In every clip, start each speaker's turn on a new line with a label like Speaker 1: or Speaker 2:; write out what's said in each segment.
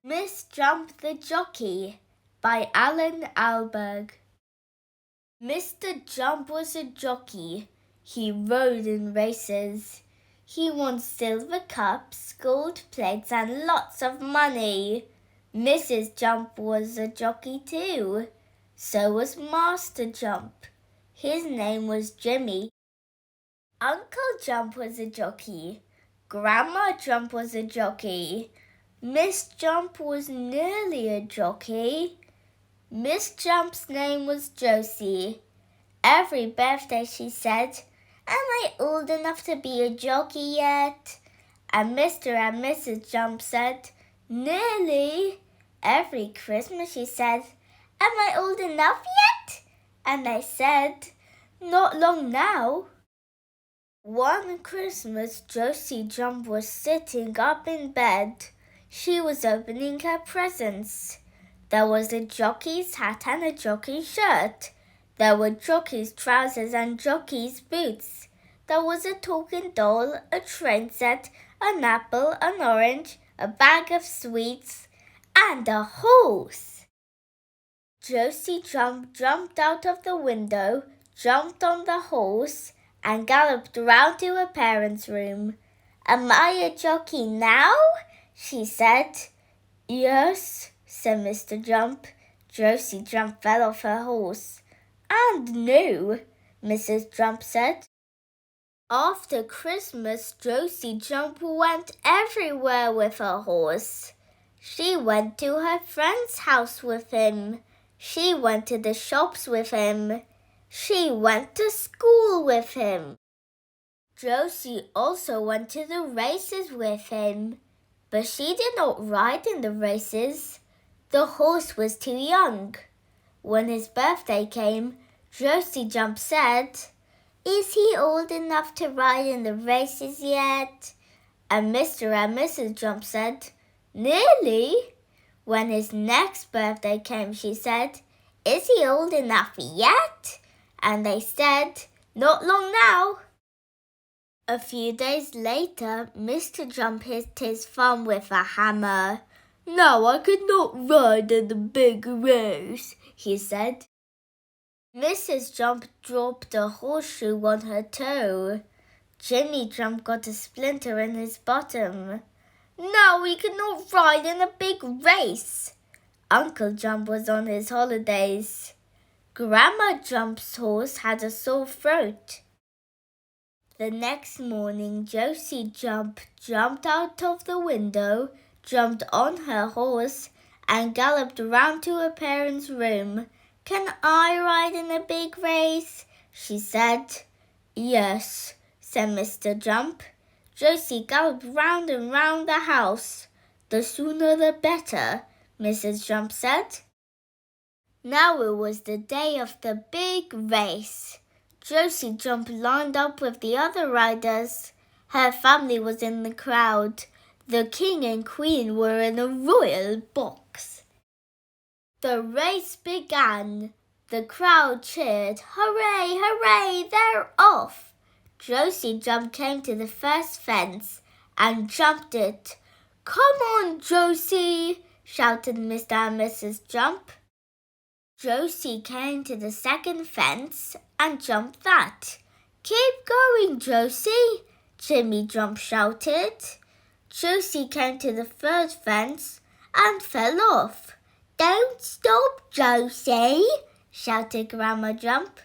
Speaker 1: Miss Jump the Jockey by Ahlberg. Mr. Jump was a jockey. He rode in races. He won silver cups, gold plates, and lots of money. Mrs. Jump was a jockey too. So was Master Jump. His name was Jimmy. Uncle Jump was a jockey. Grandma Jump was a jockey. Miss Jump was nearly a jockey. Miss Jump's name was Josie. Every birthday she said, "Am I old enough to be a jockey yet?" And Mr. and Mrs. Jump said, "Nearly." Every Christmas she said, "Am I old enough yet?" And they said, "Not long now." One Christmas, Josie Jump was sitting up in bed. She was opening her presents. There was a jockey's hat and a jockey's shirt. There were jockey's trousers and jockey's boots. There was a talking doll, a train set, an apple, an orange, a bag of sweets, and a horse. Josie Jump jumped out of the window, jumped on the horse, and galloped round to her parents' room. "Am I a jockey now?" she said. "Yes," said Mr. Jump. Josie Jump fell off her horse. "And no," Mrs. Jump said. After Christmas, Josie Jump went everywhere with her horse. She went to her friend's house with him. She went to the shops with him. She went to school with him. Josie also went to the races with him. But she did not ride in the races. The horse was too young. When his birthday came, Josie Jump said, "Is he old enough to ride in the races yet?" And Mr. and Mrs. Jump said, "Nearly." When his next birthday came, she said, "Is he old enough yet?" And they said, "Not long now." A few days later, Mr. Jump hit his thumb with a hammer. "Now I could not ride in the big race," he said. Mrs. Jump dropped a horseshoe on her toe. Jimmy Jump got a splinter in his bottom. "Now we could not ride in a big race." Uncle Jump was on his holidays. Grandma Jump's horse had a sore throat. The next morning, Josie Jump jumped out of the window, jumped on her horse, and galloped round to her parents' room. "Can I ride in a big race?" she said. "Yes," said Mr. Jump. Josie galloped round and round the house. "The sooner the better," Mrs. Jump said. Now it was the day of the big race. Josie Jump lined up with the other riders. Her family was in the crowd. The king and queen were in a royal box. The race began. The crowd cheered, "Hooray, hooray, they're off!" Josie Jump came to the first fence and jumped it. "Come on, Josie!" shouted Mr. and Mrs. Jump. Josie came to the second fence and jumped that. "Keep going, Josie!" Jimmy Jump shouted. Josie came to the third fence and fell off. "Don't stop, Josie!" shouted Grandma Jump.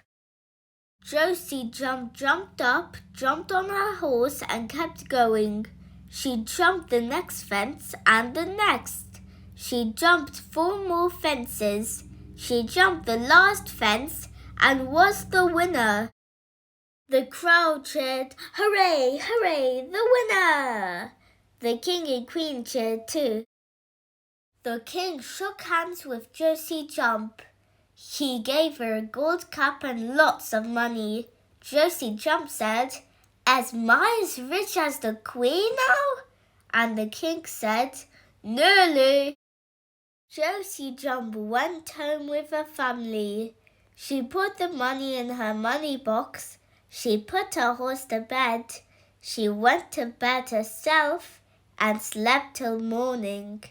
Speaker 1: Josie Jump jumped up, jumped on her horse and kept going. She jumped the next fence and the next. She jumped 4 more fences. She jumped the last fence and was the winner. The crowd cheered, "Hooray, hooray, the winner!" The king and queen cheered too. The king shook hands with Josie Jump. He gave her a gold cup and lots of money. Josie Jump said, "Am I as rich as the queen now?" And the king said, "Nearly." Josie Jump went home with her family. She put the money in her money box. She put her horse to bed. She went to bed herself and slept till morning.